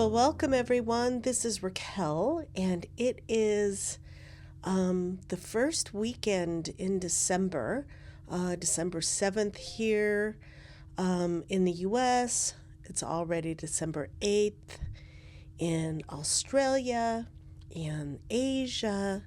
Well, welcome everyone. This is Raquel, and it is the first weekend in December, December 7th here in the US. It's already December 8th in Australia and Asia,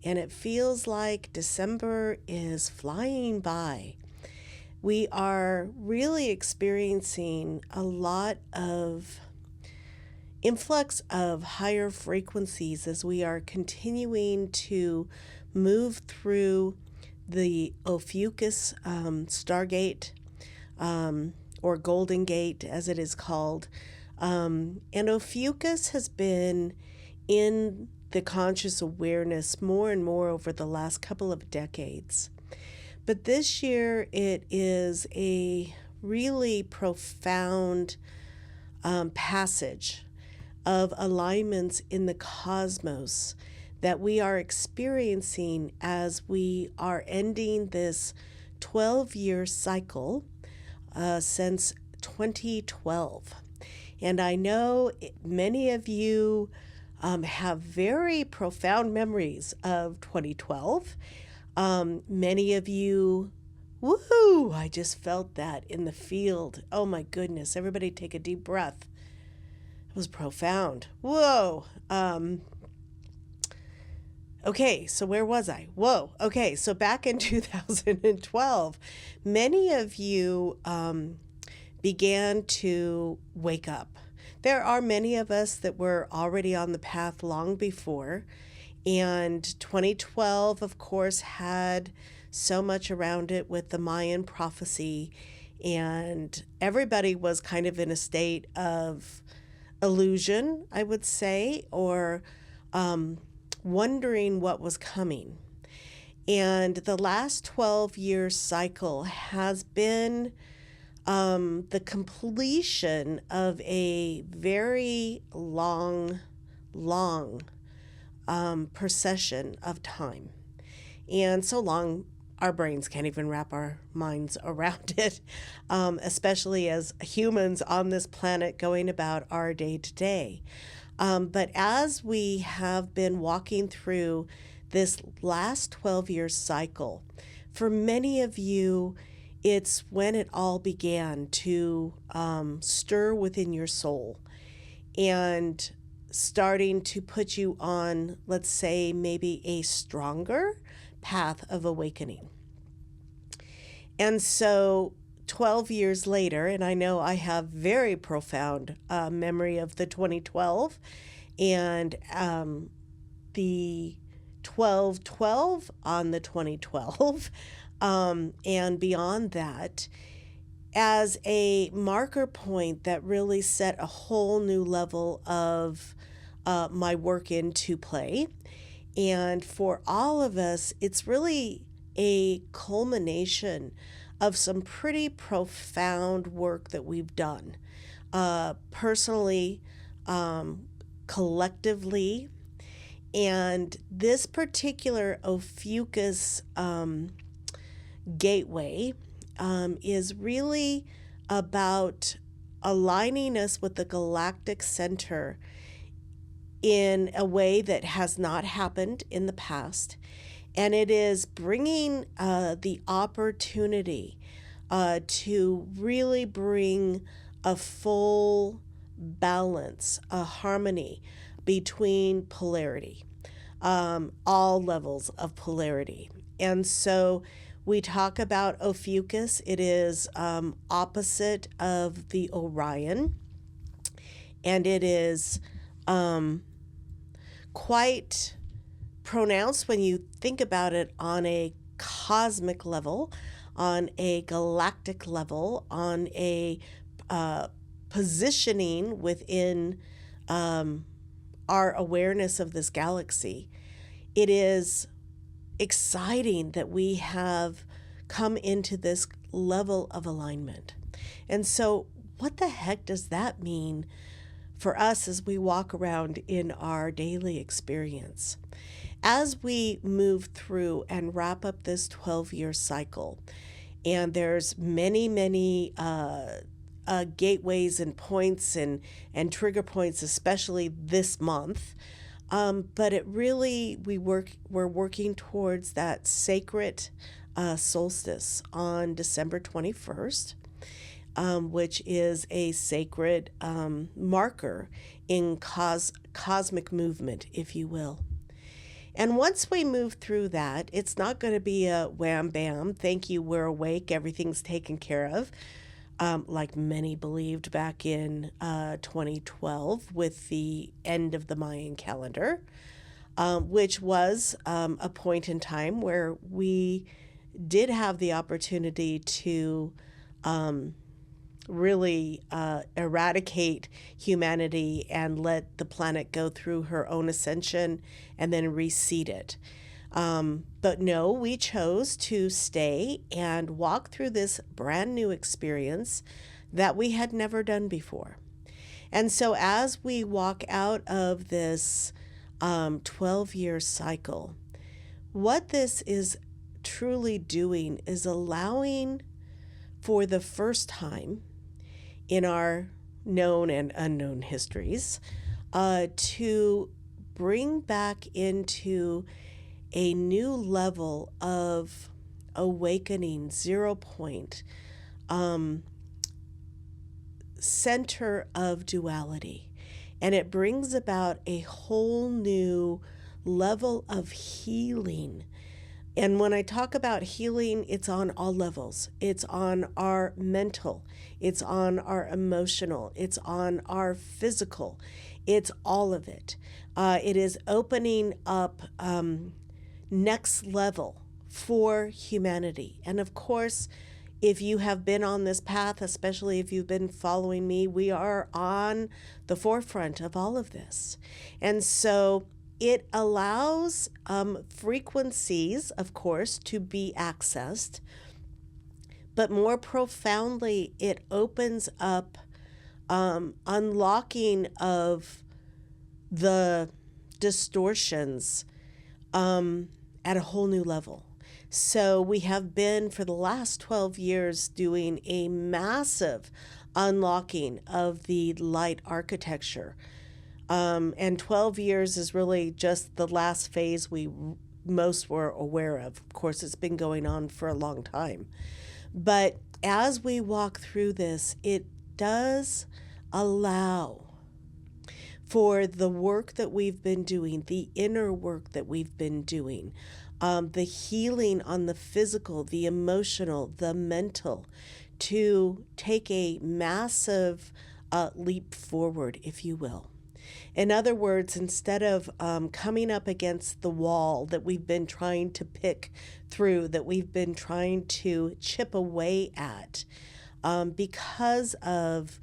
and it feels like December is flying by. We are really experiencing a lot of influx of higher frequencies as we are continuing to move through the Ophiuchus Stargate, or Golden Gate as it is called. And Ophiuchus has been in the conscious awareness more and more over the last couple of decades. But this year it is a really profound passage of alignments in the cosmos that we are experiencing as we are ending this 12-year cycle since 2012. And I know many of you have very profound memories of 2012. Many of you, woohoo, I just felt that in the field. Oh my goodness, everybody take a deep breath. It was profound. Whoa. Okay, so where was I? Whoa. Okay, so back in 2012, many of you began to wake up. There are many of us that were already on the path long before, and 2012, of course, had so much around it with the Mayan prophecy, and everybody was kind of in a state of illusion, I would say, or wondering what was coming. And the last 12-year cycle has been the completion of a very long procession of time. And so long, our brains can't even wrap our minds around it, especially as humans on this planet going about our day to day. But as we have been walking through this last 12-year cycle, for many of you, it's when it all began to stir within your soul and starting to put you on, let's say, maybe a stronger path of awakening. And so 12 years later, and I know I have very profound memory of the 2012 and the 12/12 on the 2012 and beyond that, as a marker point that really set a whole new level of my work into play. And for all of us, it's really a culmination of some pretty profound work that we've done personally, collectively. And this particular Ophiuchus gateway is really about aligning us with the galactic center in a way that has not happened in the past. And it is bringing the opportunity to really bring a full balance, a harmony between polarity, all levels of polarity. And so we talk about Ophiuchus. It is opposite of the Orion, and it is quite pronounced when you think about it on a cosmic level, on a galactic level, on a positioning within our awareness of this galaxy. It is exciting that we have come into this level of alignment. And so what the heck does that mean for us as we walk around in our daily experience? As we move through and wrap up this 12-year cycle, and there's many gateways and points and trigger points, especially this month. But it really, we're working towards that sacred solstice on December 21st, which is a sacred marker in cosmic movement, if you will. And once we move through that, it's not going to be a wham bam, thank you, we're awake, everything's taken care of, like many believed back in 2012 with the end of the Mayan calendar, which was a point in time where we did have the opportunity to really eradicate humanity and let the planet go through her own ascension and then reseed it. But no, we chose to stay and walk through this brand new experience that we had never done before. And so as we walk out of this 12-year cycle, what this is truly doing is allowing for the first time in our known and unknown histories to bring back into a new level of awakening, 0 point, center of duality. And it brings about a whole new level of healing. And when I talk about healing, it's on all levels. It's on our mental, it's on our emotional, it's on our physical, it's all of it. It is opening up next level for humanity. And of course, if you have been on this path, especially if you've been following me, we are on the forefront of all of this. And so it allows frequencies, of course, to be accessed, but more profoundly, it opens up unlocking of the distortions at a whole new level. So we have been for the last 12 years doing a massive unlocking of the light architecture. And 12 years is really just the last phase we most were aware of. Of course, it's been going on for a long time. But as we walk through this, it does allow for the work that we've been doing, the inner work that we've been doing, the healing on the physical, the emotional, the mental, to take a massive leap forward, if you will. In other words, instead of coming up against the wall that we've been trying to pick through, that we've been trying to chip away at, because of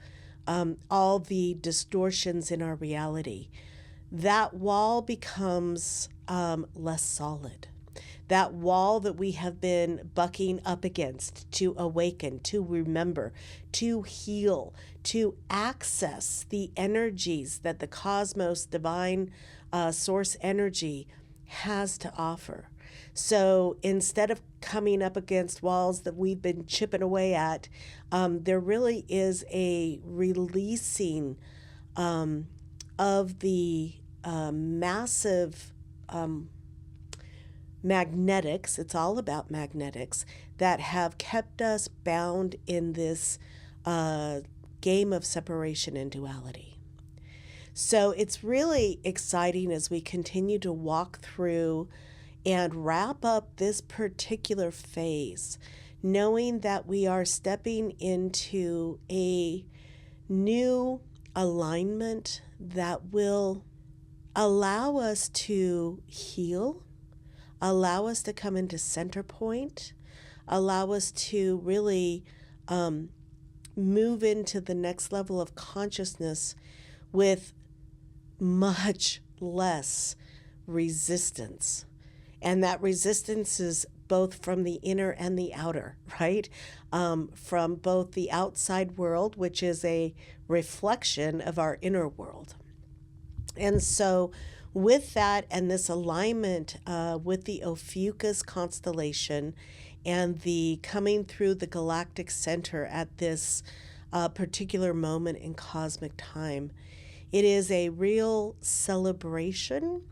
all the distortions in our reality, that wall becomes less solid. That wall that we have been bucking up against to awaken, to remember, to heal, to access the energies that the cosmos, divine source energy has to offer. So instead of coming up against walls that we've been chipping away at, there really is a releasing of the massive magnetics, it's all about magnetics, that have kept us bound in this game of separation and duality. So it's really exciting as we continue to walk through and wrap up this particular phase, knowing that we are stepping into a new alignment that will allow us to heal, allow us to come into center point, allow us to really move into the next level of consciousness with much less resistance. And that resistance is both from the inner and the outer, right? From both the outside world, which is a reflection of our inner world. And so with that and this alignment with the Ophiuchus constellation and the coming through the galactic center at this a particular moment in cosmic time. It is a real celebration,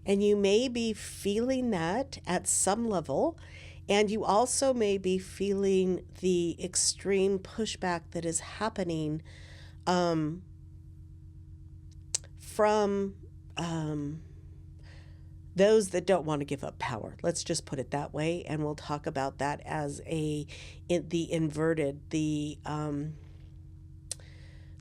and you may be feeling that at some level. And you also may be feeling the extreme pushback that is happening from those that don't want to give up power. Let's just put it that way, and we'll talk about that as the inverted, the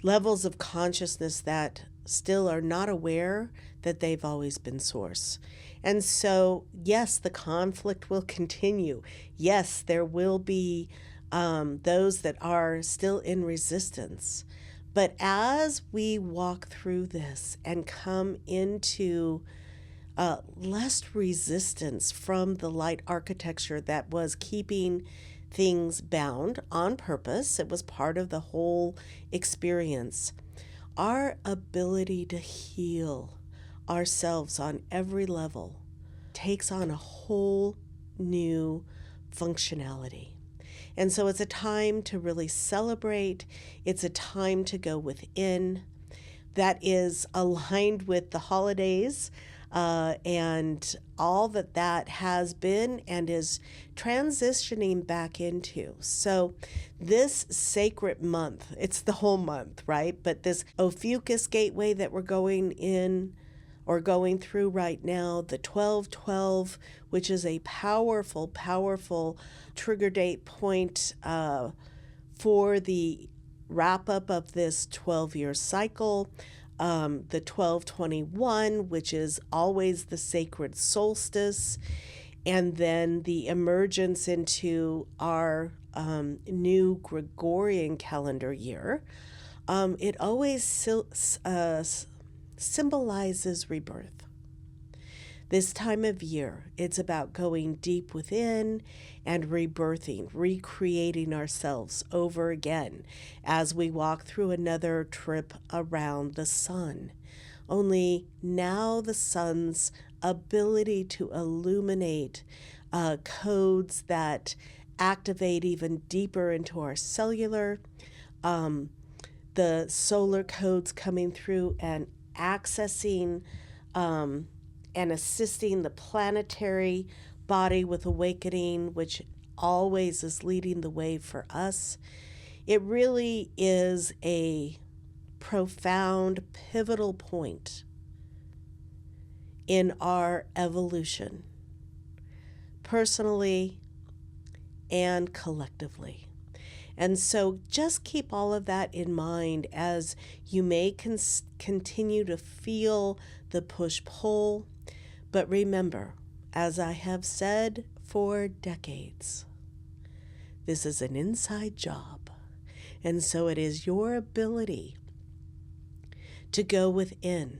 levels of consciousness that still are not aware that they've always been source. And so, yes, the conflict will continue. Yes, there will be those that are still in resistance. But as we walk through this and come into less resistance from the light architecture that was keeping things bound on purpose, it was part of the whole experience. Our ability to heal ourselves on every level takes on a whole new functionality. And so it's a time to really celebrate. It's a time to go within that is aligned with the holidays and all that that has been and is transitioning back into. So this sacred month, it's the whole month, right? But this Ophiuchus gateway that we're going in or going through right now, the 1212, which is a powerful, powerful trigger date point for the wrap up of this 12-year cycle. The 1221, which is always the sacred solstice, and then the emergence into our new Gregorian calendar year. It always symbolizes rebirth. This time of year, it's about going deep within and rebirthing, recreating ourselves over again as we walk through another trip around the sun. Only now the sun's ability to illuminate codes that activate even deeper into our cellular, the solar codes coming through and accessing and assisting the planetary body with awakening, which always is leading the way for us. It really is a profound, pivotal point in our evolution, personally and collectively. And so just keep all of that in mind as you may continue to feel the push-pull. But remember, as I have said for decades, this is an inside job. And so it is your ability to go within,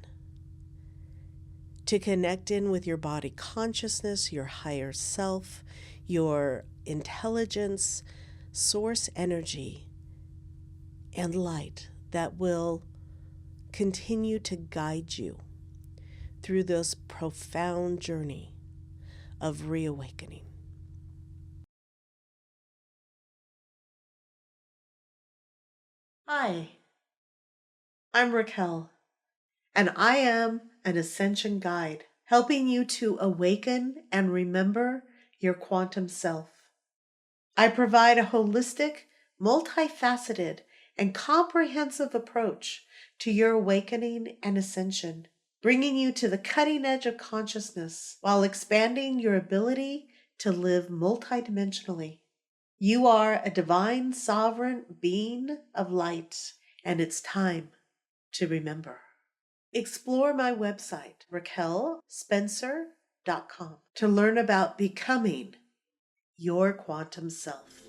to connect in with your body consciousness, your higher self, your intelligence, source energy, and light that will continue to guide you through this profound journey of reawakening. Hi, I'm Raquel, and I am an ascension guide, helping you to awaken and remember your quantum self. I provide a holistic, multifaceted, and comprehensive approach to your awakening and ascension, bringing you to the cutting edge of consciousness while expanding your ability to live multidimensionally. You are a divine, sovereign being of light, and it's time to remember. Explore my website, raquelspencer.com, to learn about becoming your quantum self.